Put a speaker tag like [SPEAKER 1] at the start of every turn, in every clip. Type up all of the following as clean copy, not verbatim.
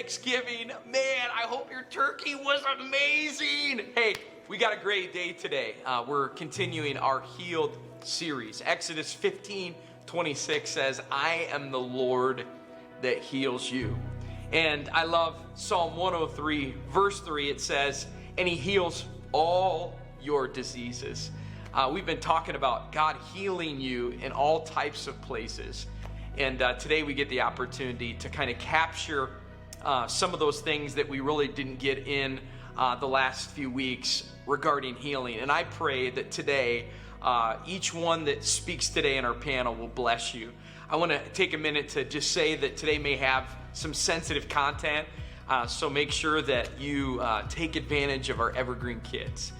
[SPEAKER 1] Thanksgiving. Man, I hope your turkey was amazing. Hey, we got a great day today. We're continuing our Healed series. Exodus 15:26 says, I am the Lord that heals you. And I love Psalm 103, verse 3. It says, and he heals all your diseases. We've been talking about God healing you in all types of places. And today we get the opportunity to kind of capture some of those things that we really didn't get in the last few weeks regarding healing. And I pray that today, each one that speaks today in our panel will bless you. I want to take a minute to just say that today may have some sensitive content, so make sure that you take advantage of our Evergreen Kids.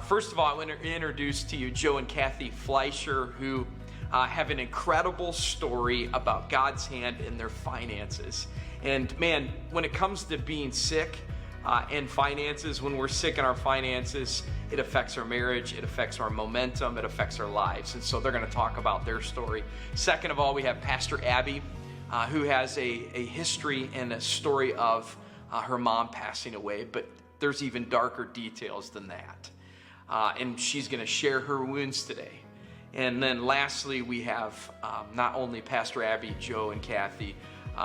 [SPEAKER 1] First of all, I want to introduce to you Joe and Kathy Fleischer, who have an incredible story about God's hand in their finances. And man, when it comes to being sick and finances, when we're sick in our finances, it affects our marriage, it affects our momentum, it affects our lives. And so they're going to talk about their story. Second of all, we have Pastor Abby, who has a history and a story of her mom passing away, but there's even darker details than that. And she's going to share her wounds today. And then lastly, we have not only Pastor Abby, Joe, and Kathy,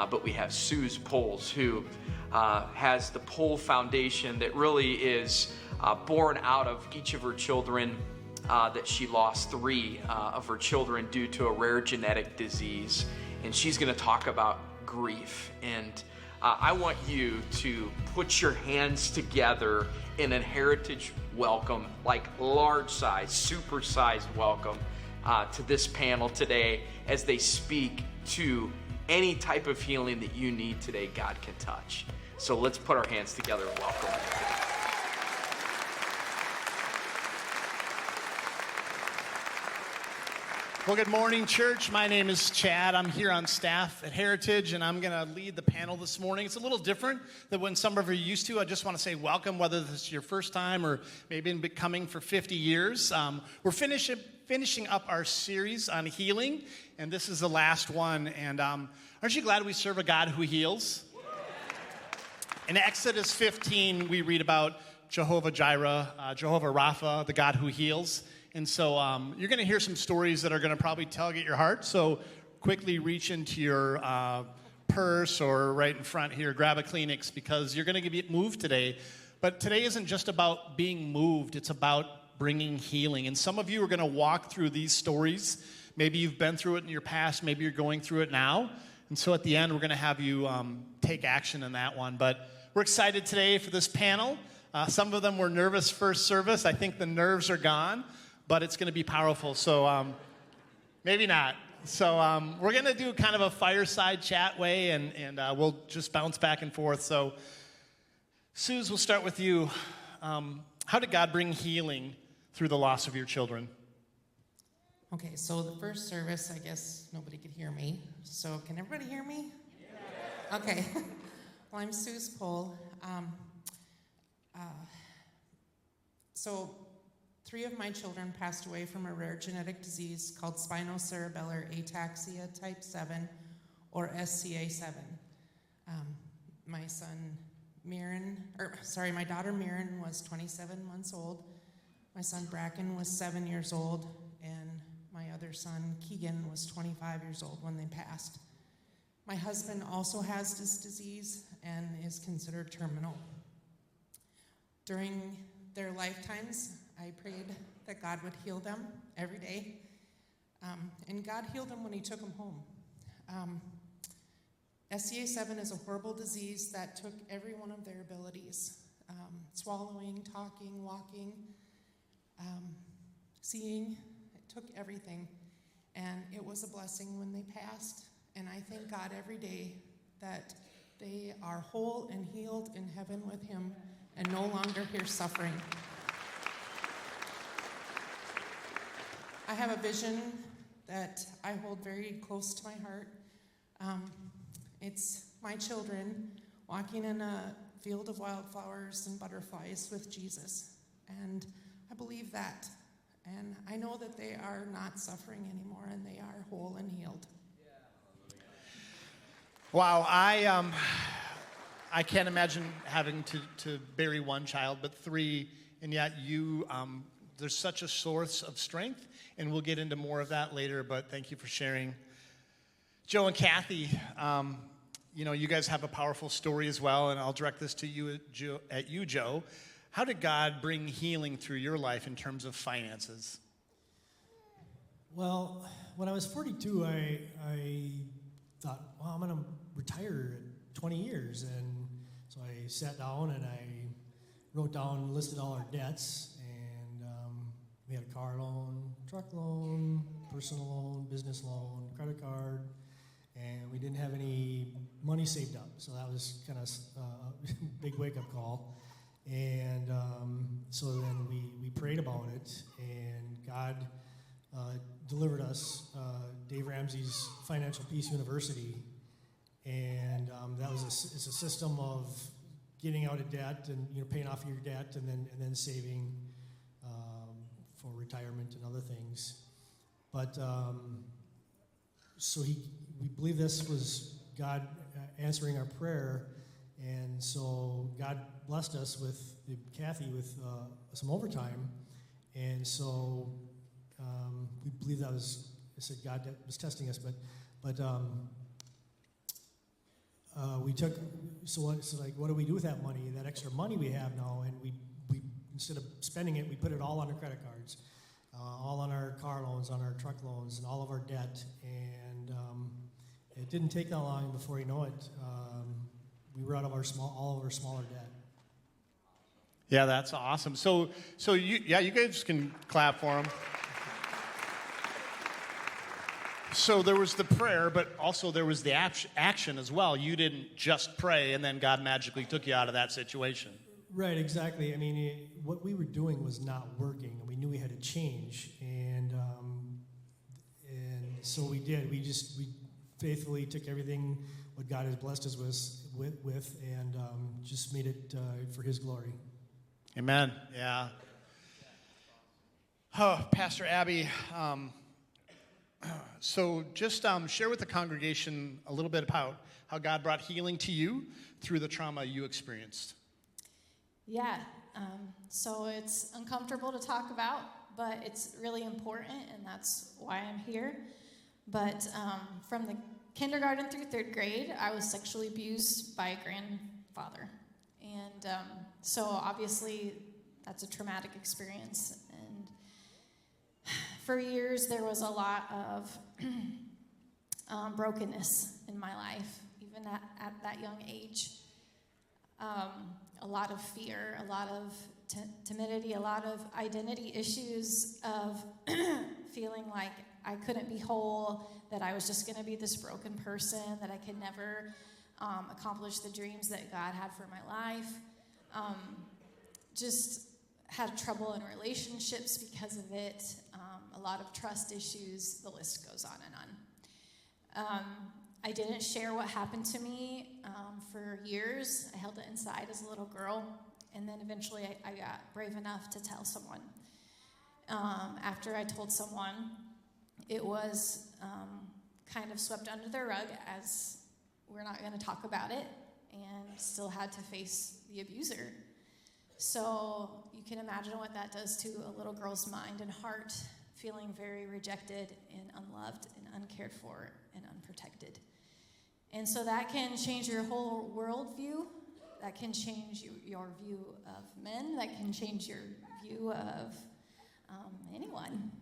[SPEAKER 1] but we have Suze Poles, who has the Pole Foundation that really is born out of each of her children, that she lost 3 of her children due to a rare genetic disease. And she's going to talk about grief. And I want you to put your hands together in a heritage welcome, like large size, super sized welcome to this panel today as they speak to any type of healing that you need today. God can touch. So let's put our hands together and welcome them today.
[SPEAKER 2] Well, good morning, church. My name is Chad. I'm here on staff at Heritage, and I'm going to lead the panel this morning. It's a little different than when some of you are used to. I just want to say welcome, whether this is your first time or maybe been coming for 50 years. We're finishing up our series on healing, and this is the last one. And aren't you glad we serve a God who heals? In Exodus 15, we read about Jehovah Jireh, Jehovah Rapha, the God who heals. And so you're going to hear some stories that are going to probably tug at your heart. So quickly reach into your purse or right in front here, grab a Kleenex, because you're going to get moved today. But today isn't just about being moved. It's about bringing healing. And some of you are going to walk through these stories. Maybe you've been through it in your past. Maybe you're going through it now. And so at the end, we're going to have you take action in that one. But we're excited today for this panel. Some of them were nervous first service. I think the nerves are gone. But it's going to be powerful, so maybe not. So we're going to do kind of a fireside chat way, and we'll just bounce back and forth. So, Suze, we'll start with you. How did God bring healing through the loss of your children?
[SPEAKER 3] Okay, so the first service, I guess nobody could hear me. So can everybody hear me? Yeah. Okay. Well, I'm Suze Pole. So 3 of my children passed away from a rare genetic disease called spinocerebellar ataxia type 7, or SCA7. My daughter Mirren was 27 months old. My son Bracken was 7 years old, and my other son Keegan was 25 years old when they passed. My husband also has this disease and is considered terminal. During their lifetimes, I prayed that God would heal them every day, and God healed them when he took them home. SCA7 is a horrible disease that took every one of their abilities, swallowing, talking, walking, seeing. It took everything, and it was a blessing when they passed, and I thank God every day that they are whole and healed in heaven with him and no longer here suffering. I have a vision that I hold very close to my heart. It's my children walking in a field of wildflowers and butterflies with Jesus. And I believe that. And I know that they are not suffering anymore, and they are whole and healed.
[SPEAKER 2] Wow, I can't imagine having to bury one child, but 3, and yet you, there's such a source of strength, and we'll get into more of that later, but thank you for sharing. Joe and Kathy, you guys have a powerful story as well, and I'll direct this to you, Joe. How did God bring healing through your life in terms of finances?
[SPEAKER 4] Well, when I was 42, I thought, well, I'm going to retire at 20 years. And so I sat down and I wrote down, listed all our debts. And we had a car loan, truck loan, personal loan, business loan, credit card. And we didn't have any money saved up. So that was kind of a big wake-up call. And so then we prayed about it. And God delivered us Dave Ramsey's Financial Peace University, and that was it's a system of getting out of debt and paying off your debt and then saving for retirement and other things. But so we believe this was God answering our prayer, and so God blessed us with Kathy with some overtime, and so. We believe that was, I said God was testing us, but we took, so like, what do we do with that money, that extra money we have now? And we instead of spending it, we put it all on our credit cards, all on our car loans, on our truck loans, and all of our debt. And it didn't take that long before you know it, we were out of all of our smaller debt.
[SPEAKER 2] Yeah, that's awesome. So you guys can clap for him. So there was the prayer, but also there was the action as well. You didn't just pray and then God magically took you out of that situation.
[SPEAKER 4] Right, exactly. I mean, what we were doing was not working, and we knew we had to change. And so we did. We faithfully took everything what God has blessed us with and just made it for His glory.
[SPEAKER 2] Amen. Yeah. Oh, Pastor Abby. So just share with the congregation a little bit about how God brought healing to you through the trauma you experienced.
[SPEAKER 5] Yeah, so it's uncomfortable to talk about, but it's really important, and that's why I'm here. But from the kindergarten through 3rd grade, I was sexually abused by a grandfather. And so obviously that's a traumatic experience. And for years, there was a lot of brokenness in my life, even at that young age. A lot of fear, a lot of timidity, a lot of identity issues of feeling like I couldn't be whole, that I was just going to be this broken person, that I could never accomplish the dreams that God had for my life. Just had trouble in relationships because of it, a lot of trust issues, the list goes on and on. I didn't share what happened to me for years. I held it inside as a little girl, and then eventually I got brave enough to tell someone. After I told someone, it was kind of swept under the rug as we're not going to talk about it, and still had to face the abuser. So you can imagine what that does to a little girl's mind and heart, feeling very rejected and unloved and uncared for and unprotected. And so that can change your whole worldview. That can change your view of men. That can change your view of anyone.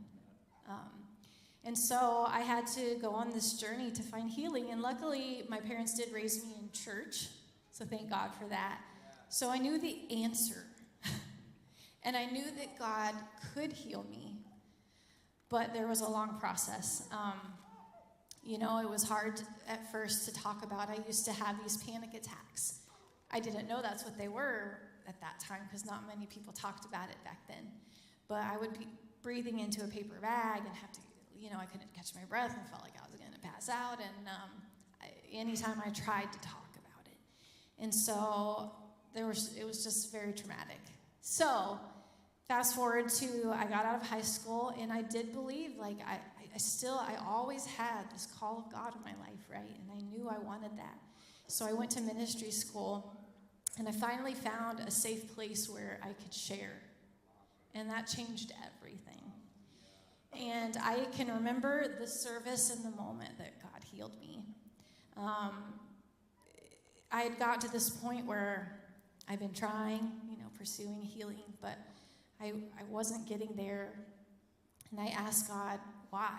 [SPEAKER 5] And so I had to go on this journey to find healing. And luckily, my parents did raise me in church. So thank God for that. So I knew the answer. And I knew that God could heal me. But there was a long process. It was hard at first to talk about. I used to have these panic attacks. I didn't know that's what they were at that time because not many people talked about it back then. But I would be breathing into a paper bag and have to, I couldn't catch my breath and felt like I was going to pass out. And anytime I tried to talk about it. And so it was just very traumatic. So fast forward to I got out of high school, and I did believe, I always had this call of God in my life, right? And I knew I wanted that. So I went to ministry school, And I finally found a safe place where I could share. And that changed everything. And I can remember the service and the moment that God healed me. I had got to this point where I've been trying, pursuing healing, but I wasn't getting there. And I asked God, why?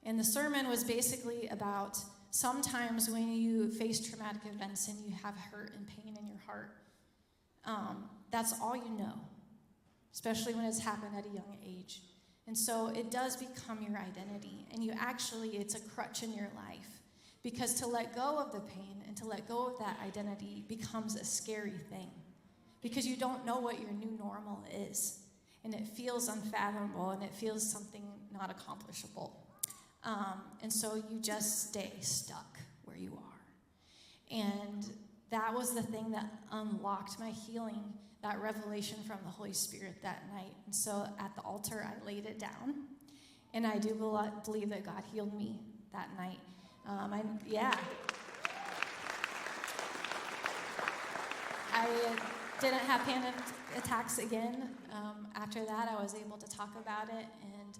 [SPEAKER 5] And the sermon was basically about sometimes when you face traumatic events and you have hurt and pain in your heart, that's all you know, especially when it's happened at a young age. And so it does become your identity, and it's a crutch in your life, because to let go of the pain and to let go of that identity becomes a scary thing, because you don't know what your new normal is, and it feels unfathomable, and it feels something not accomplishable. And so you just stay stuck where you are. And that was the thing that unlocked my healing, that revelation from the Holy Spirit that night. And so at the altar, I laid it down, and I do believe that God healed me that night. I didn't have panic attacks again. After that, I was able to talk about it, and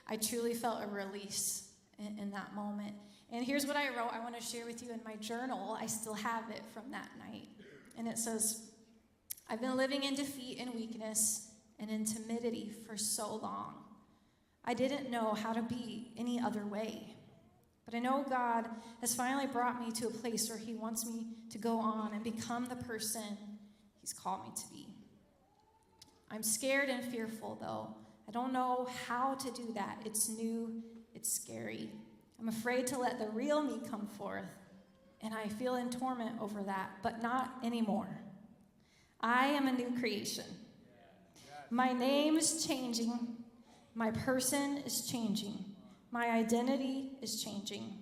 [SPEAKER 5] I truly felt a release in that moment. And here's what I wrote. I want to share with you in my journal. I still have it from that night. And it says, I've been living in defeat and weakness and in timidity for so long. I didn't know how to be any other way. But I know God has finally brought me to a place where he wants me to go on and become the person he's called me to be. I'm scared and fearful, though. I don't know how to do that. It's new. It's scary. I'm afraid to let the real me come forth, and I feel in torment over that, but not anymore. I am a new creation. My name is changing. My person is changing. My identity is changing.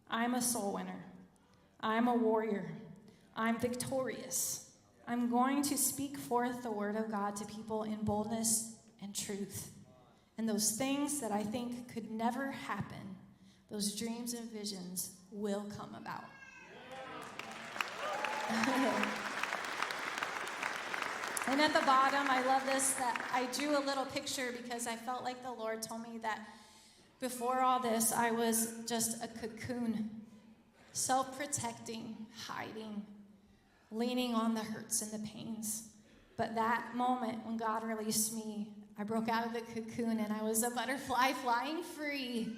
[SPEAKER 5] I'm a soul winner. I'm a warrior. I'm victorious. I'm going to speak forth the word of God to people in boldness and truth. And those things that I think could never happen, those dreams and visions will come about. And at the bottom, I love this, that I drew a little picture because I felt like the Lord told me that before all this, I was just a cocoon, self-protecting, hiding, leaning on the hurts and the pains. But that moment when God released me, I broke out of the cocoon and I was a butterfly flying free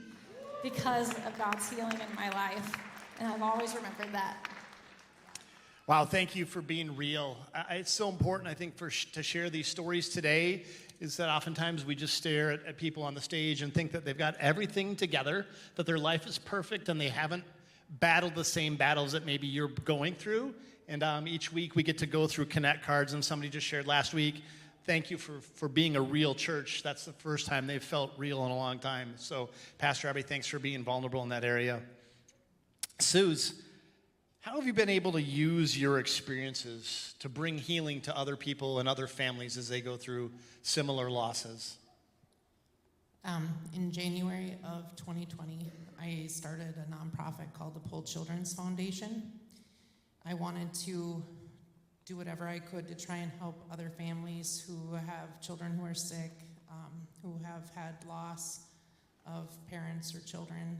[SPEAKER 5] because of God's healing in my life. And I've always remembered that.
[SPEAKER 2] Wow, thank you for being real. It's so important, I think, to share these stories today, is that oftentimes we just stare at people on the stage and think that they've got everything together, that their life is perfect, and they haven't battled the same battles that maybe you're going through. And each week we get to go through Connect cards, and somebody just shared last week, thank you for being a real church. That's the first time they've felt real in a long time. So, Pastor Abby, thanks for being vulnerable in that area. Suze, how have you been able to use your experiences to bring healing to other people and other families as they go through similar losses?
[SPEAKER 3] In January of 2020, I started a nonprofit called the Pull Children's Foundation. I wanted to do whatever I could to try and help other families who have children who are sick, who have had loss of parents or children.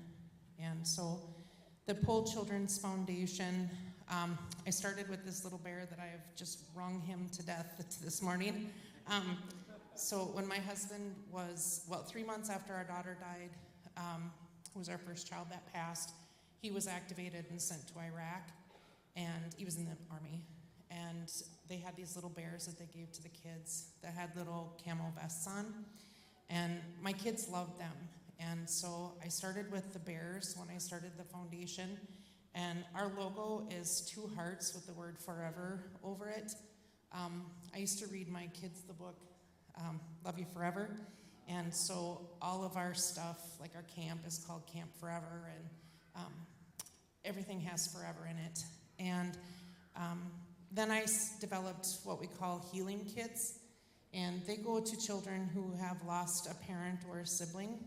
[SPEAKER 3] And so the Pull Children's Foundation, I started with this little bear that I have just wrung him to death this morning. So when my husband was, 3 months after our daughter died, who was our first child that passed, he was activated and sent to Iraq, and he was in the army. And they had these little bears that they gave to the kids that had little camo vests on, and my kids loved them. And so I started with the bears when I started the foundation, and our logo is 2 hearts with the word forever over it. I used to read my kids the book, Love You Forever, and so all of our stuff, like our camp, is called Camp Forever, and everything has forever in it. And then I developed what we call healing kits, and they go to children who have lost a parent or a sibling.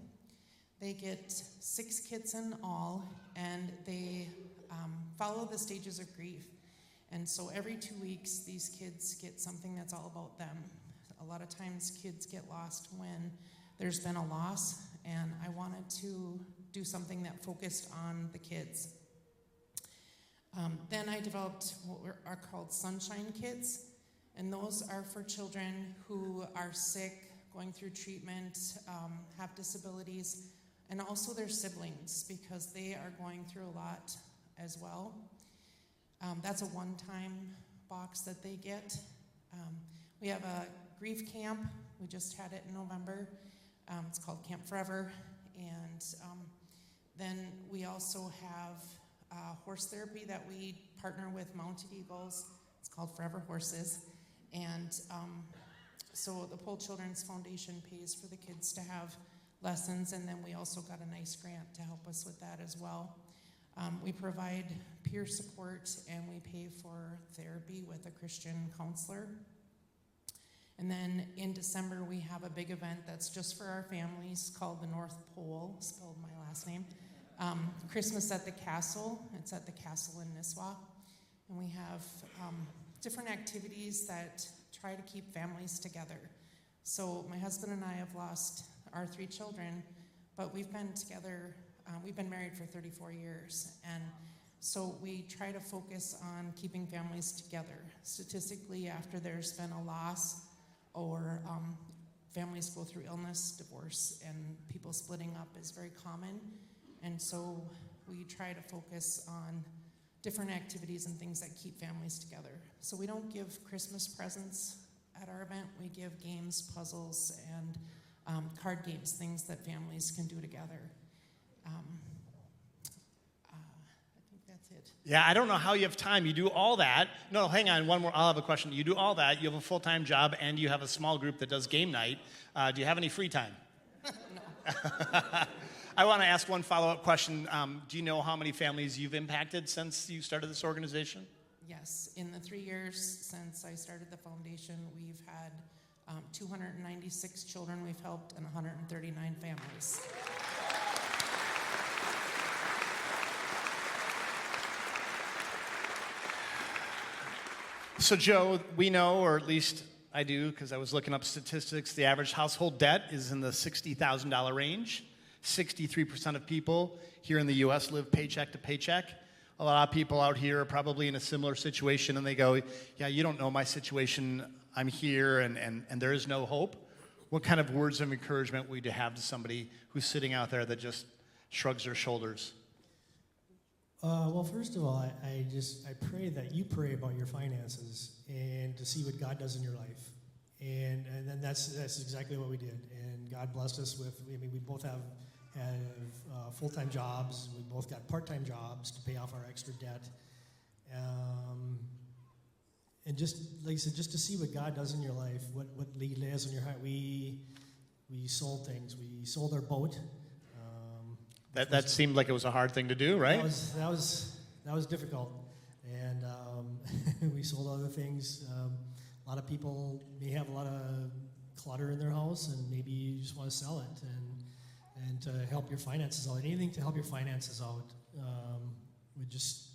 [SPEAKER 3] They get 6 kits in all, and they follow the stages of grief. And so every 2 weeks, these kids get something that's all about them. A lot of times kids get lost when there's been a loss, and I wanted to do something that focused on the kids. Then I developed what are called Sunshine Kits, and those are for children who are sick, going through treatment, have disabilities, and also their siblings, because they are going through a lot as well. That's a one-time box that they get. We have a grief camp. We just had it in November. It's called Camp Forever. And then we also have horse therapy that we partner with Mounted Eagles. It's called Forever Horses. And so the Pole Children's Foundation pays for the kids to have lessons, and then we also got a nice grant to help us with that as well. We provide peer support, and we pay for therapy with a Christian counselor. And then in December, we have a big event that's just for our families called the North Pole, spelled my last name. Christmas at the Castle. It's at the Castle in Nisswa. And we have different activities that try to keep families together. So my husband and I have lost our 3 children, but we've been together, we've been married for 34 years. And so we try to focus on keeping families together. Statistically, after there's been a loss or families go through illness, divorce, and people splitting up is very common. And so we try to focus on different activities and things that keep families together. So we don't give Christmas presents at our event. We give games, puzzles, and card games, things that families can do together. I think that's it.
[SPEAKER 2] Yeah, I don't know how you have time. You do all that. No, hang on, one more. I'll have a question. You do all that. You have a full-time job, and you have a small group that does game night. Do you have any free time?
[SPEAKER 3] No.
[SPEAKER 2] I want to ask one follow-up question. Do you know how many families you've impacted since you started this organization?
[SPEAKER 3] Yes, in the 3 years since I started the foundation, we've had 296 children we've helped and 139 families.
[SPEAKER 2] So, Joe, we know, or at least I do, because I was looking up statistics, the average household debt is in the $60,000 range. 63% of people here in the U.S. live paycheck to paycheck. A lot of people out here are probably in a similar situation, and they go, yeah, you don't know my situation. I'm here, and there is no hope. What kind of words of encouragement would you have to somebody who's sitting out there that just shrugs their shoulders?
[SPEAKER 4] Well, first of all, I pray that you pray about your finances and to see what God does in your life. And then that's exactly what we did. And God blessed us with, we both have full-time jobs. We both got part-time jobs to pay off our extra debt. And just, like I said, just to see what God does in your life, what He lays on your heart. We sold things. We sold our boat.
[SPEAKER 2] That seemed like it was a hard thing to do, right?
[SPEAKER 4] That was difficult. And we sold other things. A lot of people may have a lot of clutter in their house, and maybe you just want to sell it and to help your finances out. Anything to help your finances out would just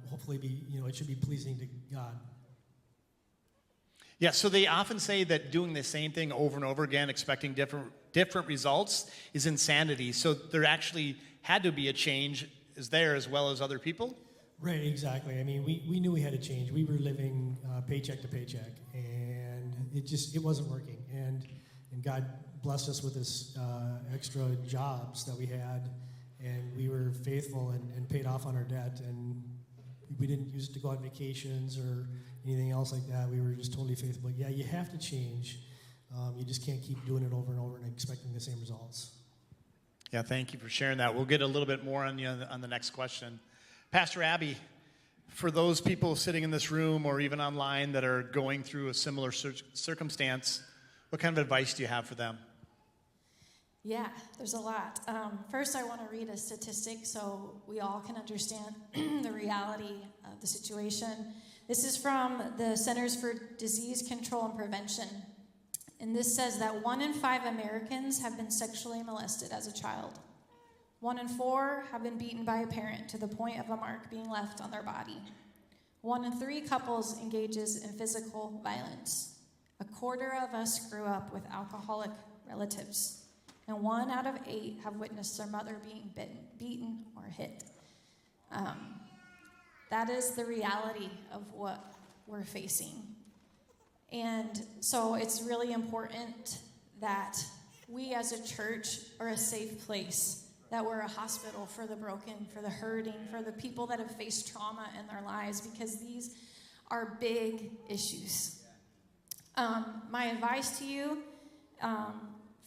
[SPEAKER 4] hopefully be, it should be pleasing to God.
[SPEAKER 2] Yeah, so they often say that doing the same thing over and over again, expecting different results, is insanity. So there actually had to be a change there as well as other people?
[SPEAKER 4] Right, exactly. I mean, we knew we had to change. We were living paycheck to paycheck, and it wasn't working. And God blessed us with this extra jobs that we had, and we were faithful and paid off on our debt, and we didn't use it to go on vacations or anything else like that. We were just totally faithful. But yeah, you have to change. You just can't keep doing it over and over and expecting the same results.
[SPEAKER 2] Yeah, thank you for sharing that. We'll get a little bit more on the next question. Pastor Abby, for those people sitting in this room or even online that are going through a similar circumstance, what kind of advice do you have for them?
[SPEAKER 5] Yeah, there's a lot. First, I want to read a statistic so we all can understand the reality of the situation. This is from the Centers for Disease Control and Prevention. And this says that 1 in 5 Americans have been sexually molested as a child. 1 in 4 have been beaten by a parent to the point of a mark being left on their body. 1 in 3 couples engages in physical violence. 1/4 of us grew up with alcoholic relatives. And 1 out of 8 have witnessed their mother being beaten or hit. That is the reality of what we're facing. And so it's really important that we as a church are a safe place, that we're a hospital for the broken, for the hurting, for the people that have faced trauma in their lives, because these are big issues. My advice to you,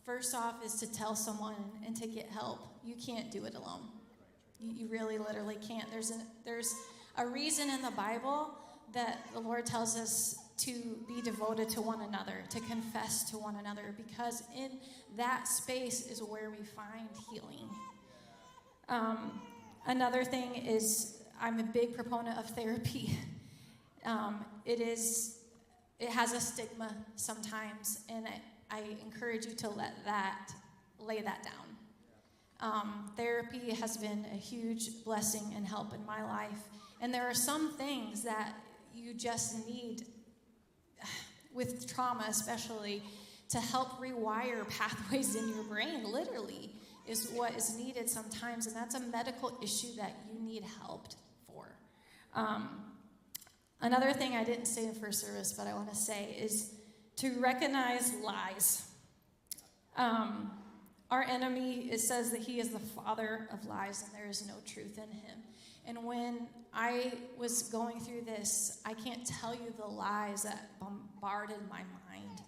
[SPEAKER 5] first off, is to tell someone and to get help. You can't do it alone. You really, literally can't. There's a reason in the Bible that the Lord tells us to be devoted to one another, to confess to one another, because in that space is where we find healing. Another thing is, I'm a big proponent of therapy. It has a stigma sometimes, and I encourage you to lay that down. Therapy has been a huge blessing and help in my life, and there are some things that you just need, with trauma especially, to help rewire pathways in your brain, literally, is what is needed sometimes, and that's a medical issue that you need help for. Another thing I didn't say in first service, but I want to say, is to recognize lies. Our enemy, it says that he is the father of lies, and there is no truth in him. And when I was going through this, I can't tell you the lies that bombarded my mind.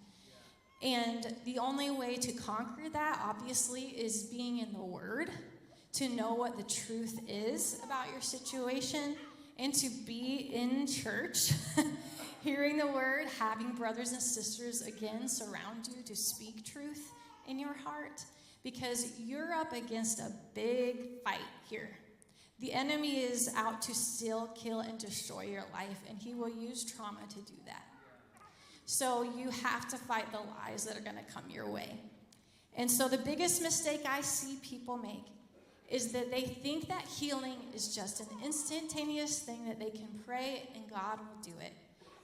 [SPEAKER 5] And the only way to conquer that, obviously, is being in the Word, to know what the truth is about your situation, and to be in church, hearing the Word, having brothers and sisters, again, surround you to speak truth in your heart, because you're up against a big fight here. The enemy is out to steal, kill, and destroy your life, and he will use trauma to do that. So you have to fight the lies that are going to come your way. And so the biggest mistake I see people make is that they think that healing is just an instantaneous thing that they can pray and God will do it.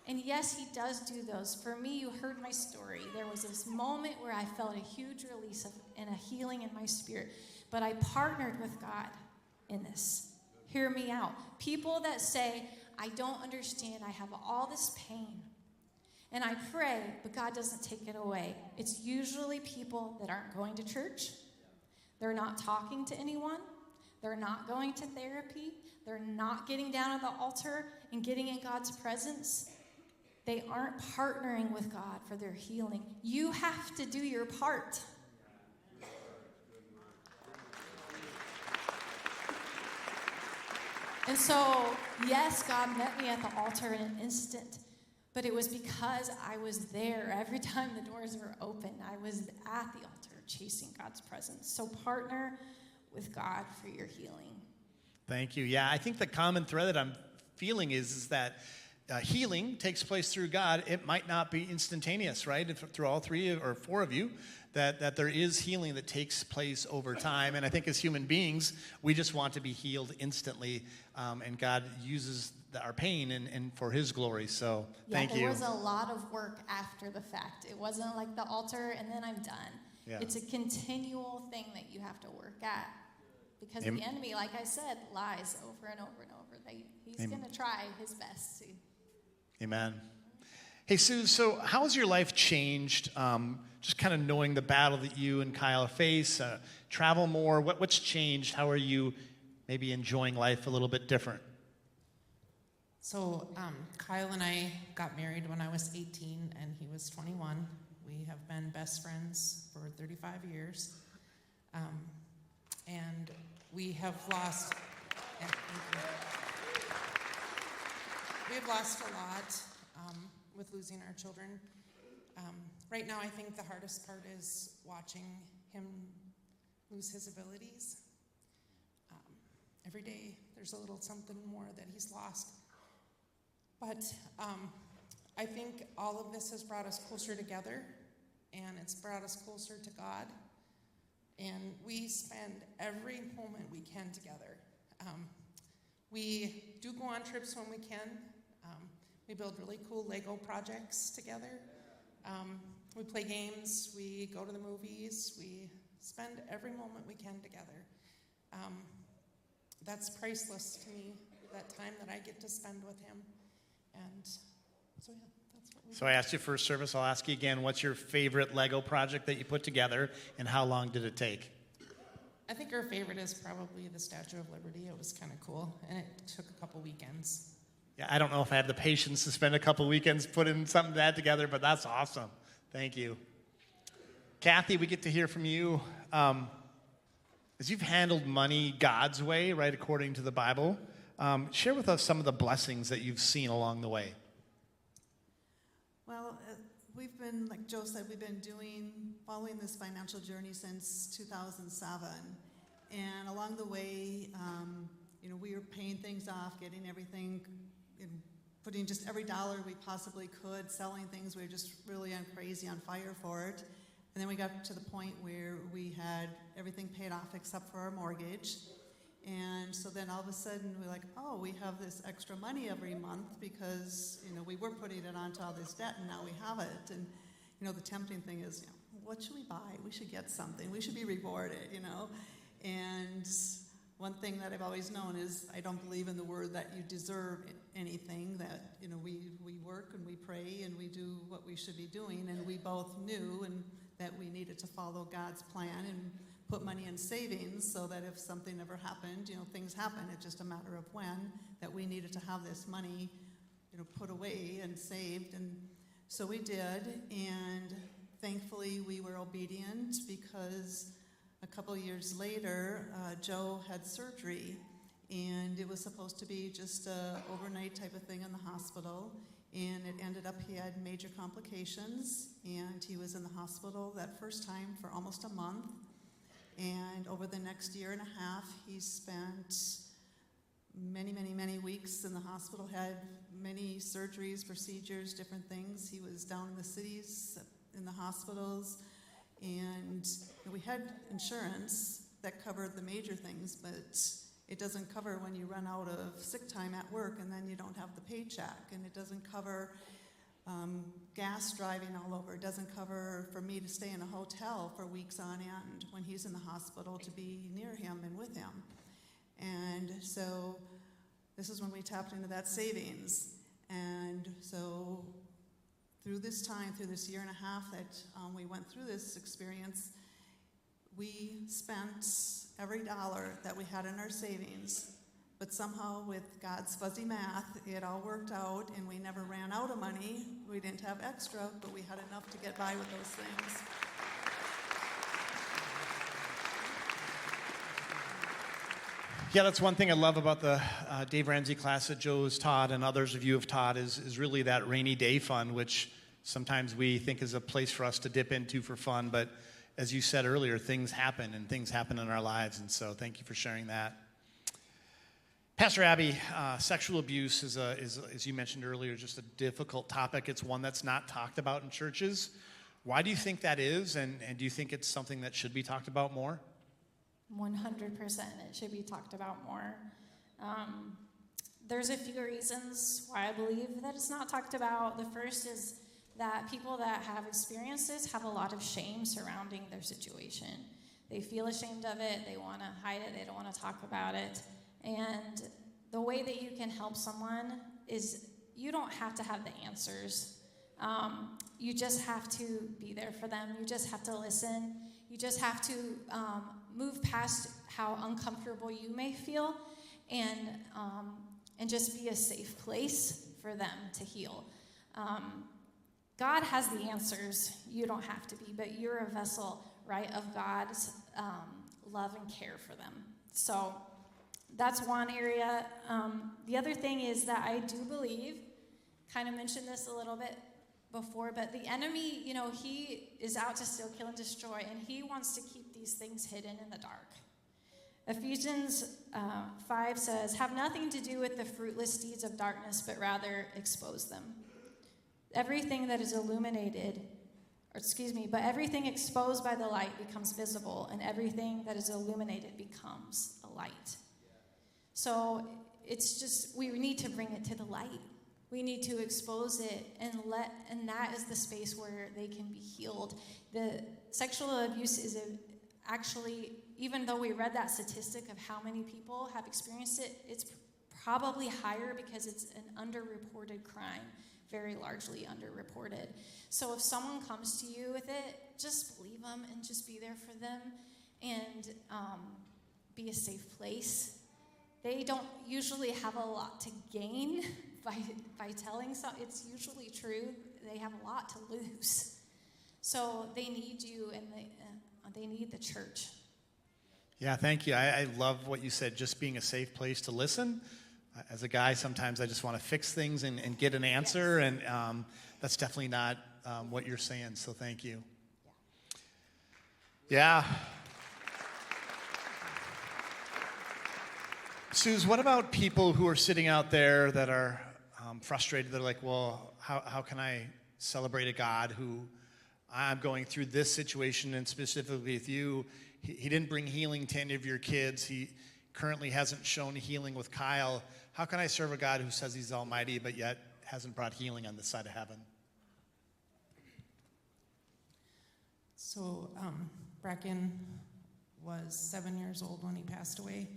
[SPEAKER 5] And yes, he does do those. For me, you heard my story. There was this moment where I felt a huge release and a healing in my spirit. But I partnered with God in this. Hear me out. People that say, I don't understand, I have all this pain, and I pray, but God doesn't take it away. It's usually people that aren't going to church. They're not talking to anyone. They're not going to therapy. They're not getting down at the altar and getting in God's presence. They aren't partnering with God for their healing. You have to do your part. And so, yes, God met me at the altar in an instant, but it was because I was there. Every time the doors were open, I was at the altar chasing God's presence. So partner with God for your healing.
[SPEAKER 2] Thank you. Yeah, I think the common thread that I'm feeling is that healing takes place through God. It might not be instantaneous, right? Through all 3 or 4 of you, that there is healing that takes place over time. And I think as human beings, we just want to be healed instantly. And God uses our pain and for his glory. So thank you.
[SPEAKER 5] There was a lot of work after the fact. It wasn't like the altar and then I'm done.
[SPEAKER 2] Yeah.
[SPEAKER 5] It's a continual thing that you have to work at. Because the enemy, like I said, lies over and over and over. He's going to try his best to.
[SPEAKER 2] Amen. Hey, Sue, so how has your life changed, just kind of knowing the battle that you and Kyle face, travel more? What's changed? How are you maybe enjoying life a little bit different?
[SPEAKER 3] So Kyle and I got married when I was 18 and he was 21. We have been best friends for 35 years. And we have lost, we have lost a lot with losing our children. Right now, I think the hardest part is watching him lose his abilities. Every day, there's a little something more that he's lost. But I think all of this has brought us closer together, and it's brought us closer to God. And we spend every moment we can together. We do go on trips when we can. We build really cool Lego projects together. We play games, we go to the movies, we spend every moment we can together. That's priceless to me, that time that I get to spend with him. And so, yeah, that's what we
[SPEAKER 2] So I asked you first service, I'll ask you again, what's your favorite Lego project that you put together, and how long did it take?
[SPEAKER 3] I think our favorite is probably the Statue of Liberty. It was kind of cool, and it took a couple weekends.
[SPEAKER 2] Yeah, I don't know if I have the patience to spend a couple weekends putting something that together, but that's awesome. Thank you. Kathy, we get to hear from you. As you've handled money God's way, right, according to the Bible, share with us some of the blessings that you've seen along the way.
[SPEAKER 6] Well, we've been, like Joe said, we've been following this financial journey since 2007. And along the way, we were paying things off, getting everything, putting just every dollar we possibly could, selling things. We were just really crazy on fire for it. And then we got to the point where we had everything paid off except for our mortgage. And so then all of a sudden we're like, oh, we have this extra money every month because, we were putting it onto all this debt and now we have it. And, the tempting thing is, what should we buy? We should get something. We should be rewarded, And one thing that I've always known is I don't believe in the word that you deserve anything, that, we work and we pray and we do what we should be doing. And we both knew that we needed to follow God's plan and put money in savings so that if something ever happened, things happen. It's just a matter of when, that we needed to have this money, put away and saved. And so we did. And thankfully we were obedient because a couple years later, Joe had surgery. And it was supposed to be just an overnight type of thing in the hospital. And it ended up he had major complications. And he was in the hospital that first time for almost a month. And over the next year and a half, he spent many, many, many weeks in the hospital, had many surgeries, procedures, different things. He was down in the cities, in the hospitals, and we had insurance that covered the major things, but it doesn't cover when you run out of sick time at work and then you don't have the paycheck, and it doesn't cover gas driving all over. It doesn't cover for me to stay in a hotel for weeks on end when he's in the hospital, to be near him and with him. And so this is when we tapped into that savings. And so through this time, through this year and a half that we went through this experience, we spent every dollar that we had in our savings. But somehow with God's fuzzy math, it all worked out, and we never ran out of money. We didn't have extra, but we had enough to get by with those things.
[SPEAKER 2] Yeah, that's one thing I love about the Dave Ramsey class that Joe has taught and others of you have taught is really that rainy day fund, which sometimes we think is a place for us to dip into for fun. But as you said earlier, things happen and things happen in our lives. And so thank you for sharing that. Pastor Abby, sexual abuse is, as you mentioned earlier, just a difficult topic. It's one that's not talked about in churches. Why do you think that is? And do you think it's something that should be talked about more?
[SPEAKER 5] 100% it should be talked about more. There's a few reasons why I believe that it's not talked about. The first is that people that have experienced this have a lot of shame surrounding their situation. They feel ashamed of it. They want to hide it. They don't want to talk about it. And the way that you can help someone is you don't have to have the answers. You just have to be there for them. You just have to listen. You just have to move past how uncomfortable you may feel and just be a safe place for them to heal. God has the answers. You don't have to be, but you're a vessel, right, of God's love and care for them. So that's one area. The other thing is that I do believe, kind of mentioned this a little bit before, but the enemy, he is out to steal, kill, and destroy, and he wants to keep these things hidden in the dark. Ephesians 5 says, have nothing to do with the fruitless deeds of darkness, but rather expose them. Everything that is but everything exposed by the light becomes visible, and everything that is illuminated becomes a light. So it's just, we need to bring it to the light. We need to expose it and that is the space where they can be healed. The sexual abuse is actually, even though we read that statistic of how many people have experienced it, it's probably higher because it's an underreported crime, very largely underreported. So if someone comes to you with it, just believe them and just be there for them and be a safe place. They don't usually have a lot to gain by telling something. It's usually true. They have a lot to lose. So they need you and they need the church.
[SPEAKER 2] Yeah, thank you. I love what you said, just being a safe place to listen. As a guy, sometimes I just want to fix things and get an answer,
[SPEAKER 5] Yes.
[SPEAKER 2] and that's definitely not what you're saying, so thank you. Yeah. Suze, what about people who are sitting out there that are frustrated? They're like, well, how can I celebrate a God who I'm going through this situation, and specifically with you, he didn't bring healing to any of your kids. He currently hasn't shown healing with Kyle. How can I serve a God who says he's almighty but yet hasn't brought healing on this side of heaven?
[SPEAKER 3] So Brecken was 7 years old when he passed away.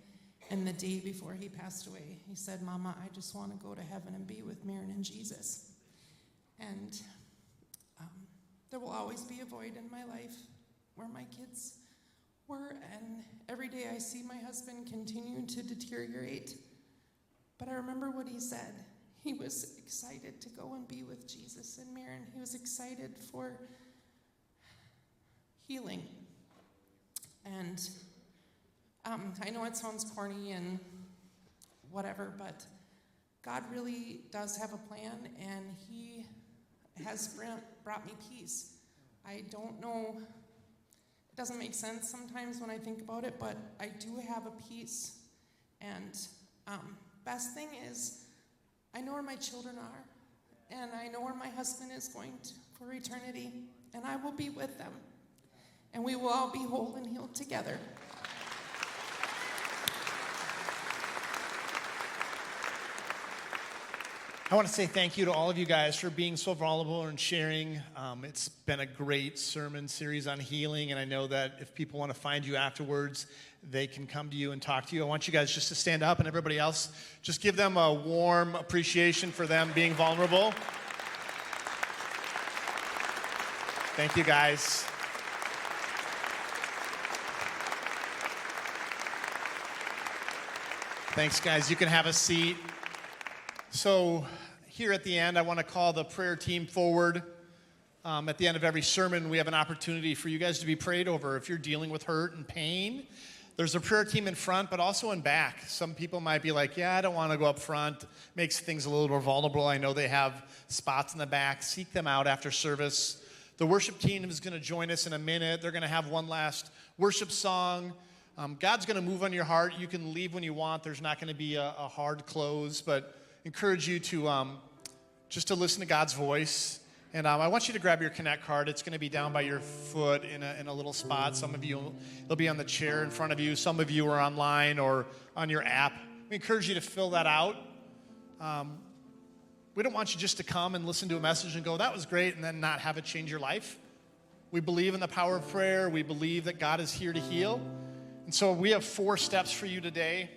[SPEAKER 3] And the day before he passed away, he said, Mama, I just want to go to heaven and be with Maren and Jesus. And there will always be a void in my life where my kids were. And every day I see my husband continue to deteriorate. But I remember what he said. He was excited to go and be with Jesus and Maren. He was excited for healing. And I know it sounds corny and whatever, but God really does have a plan, and he has brought me peace. I don't know, it doesn't make sense sometimes when I think about it, but I do have a peace. And best thing is, I know where my children are, and I know where my husband is going for eternity, and I will be with them. And we will all be whole and healed together.
[SPEAKER 2] I want to say thank you to all of you guys for being so vulnerable and sharing. It's been a great sermon series on healing, and I know that if people want to find you afterwards, they can come to you and talk to you. I want you guys just to stand up, and everybody else, just give them a warm appreciation for them being vulnerable. Thank you, guys. Thanks, guys. You can have a seat. So here at the end, I want to call the prayer team forward. At the end of every sermon, we have an opportunity for you guys to be prayed over. If you're dealing with hurt and pain, there's a prayer team in front, but also in back. Some people might be like, yeah, I don't want to go up front. Makes things a little more vulnerable. I know they have spots in the back. Seek them out after service. The worship team is going to join us in a minute. They're going to have one last worship song. God's going to move on your heart. You can leave when you want. There's not going to be a hard close, but encourage you to just to listen to God's voice. And I want you to grab your Connect card. It's going to be down by your foot in a little spot. Some of you, it'll be on the chair in front of you. Some of you are online or on your app. We encourage you to fill that out. We don't want you just to come and listen to a message and go, that was great, and then not have it change your life. We believe in the power of prayer. We believe that God is here to heal. And so we have 4 steps for you today.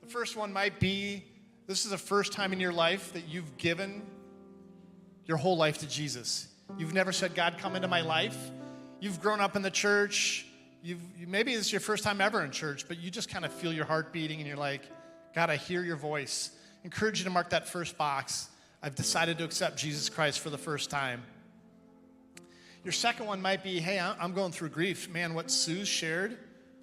[SPEAKER 2] The first one might be, this is the first time in your life that you've given your whole life to Jesus. You've never said, God, come into my life. You've grown up in the church. Maybe this is your first time ever in church, but you just kind of feel your heart beating and you're like, God, I hear your voice. I encourage you to mark that first box. I've decided to accept Jesus Christ for the first time. Your second one might be, hey, I'm going through grief. Man, what Suze shared,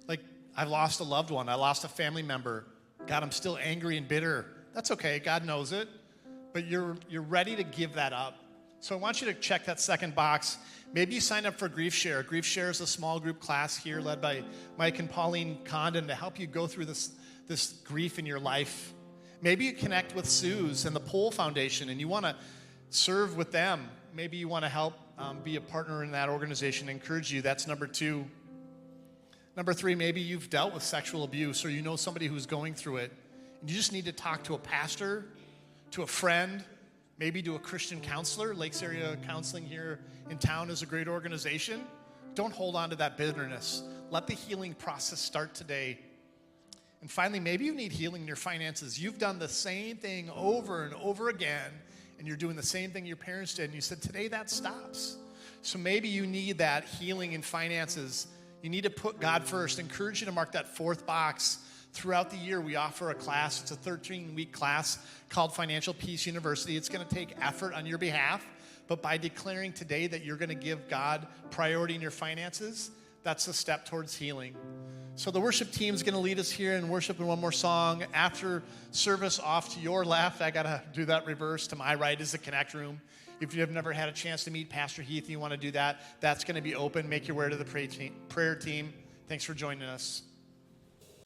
[SPEAKER 2] like I've lost a loved one. I lost a family member. God, I'm still angry and bitter. That's okay. God knows it. But you're ready to give that up. So I want you to check that second box. Maybe you sign up for Grief Share. Grief Share is a small group class here led by Mike and Pauline Condon to help you go through this grief in your life. Maybe you connect with Suze and the Pole Foundation and you want to serve with them. Maybe you want to help be a partner in that organization. I encourage you. That's number 2. Number 3, maybe you've dealt with sexual abuse or you know somebody who's going through it. And you just need to talk to a pastor to a friend, maybe to a Christian counselor. Lakes Area Counseling here in town is a great organization. Don't hold on to that bitterness. Let the healing process start today. And finally, maybe you need healing in your finances. You've done the same thing over and over again, and you're doing the same thing your parents did, and you said, today that stops. So maybe you need that healing in finances. You need to put God first. I encourage you to mark that fourth box. Throughout the year, we offer a class. It's a 13-week class called Financial Peace University. It's going to take effort on your behalf, but by declaring today that you're going to give God priority in your finances, that's a step towards healing. So the worship team is going to lead us here in worship in one more song. After service, off to your left, I got to do that reverse. To my right is the Connect room. If you have never had a chance to meet Pastor Heath and you want to do that, that's going to be open. Make your way to the prayer team. Thanks for joining us.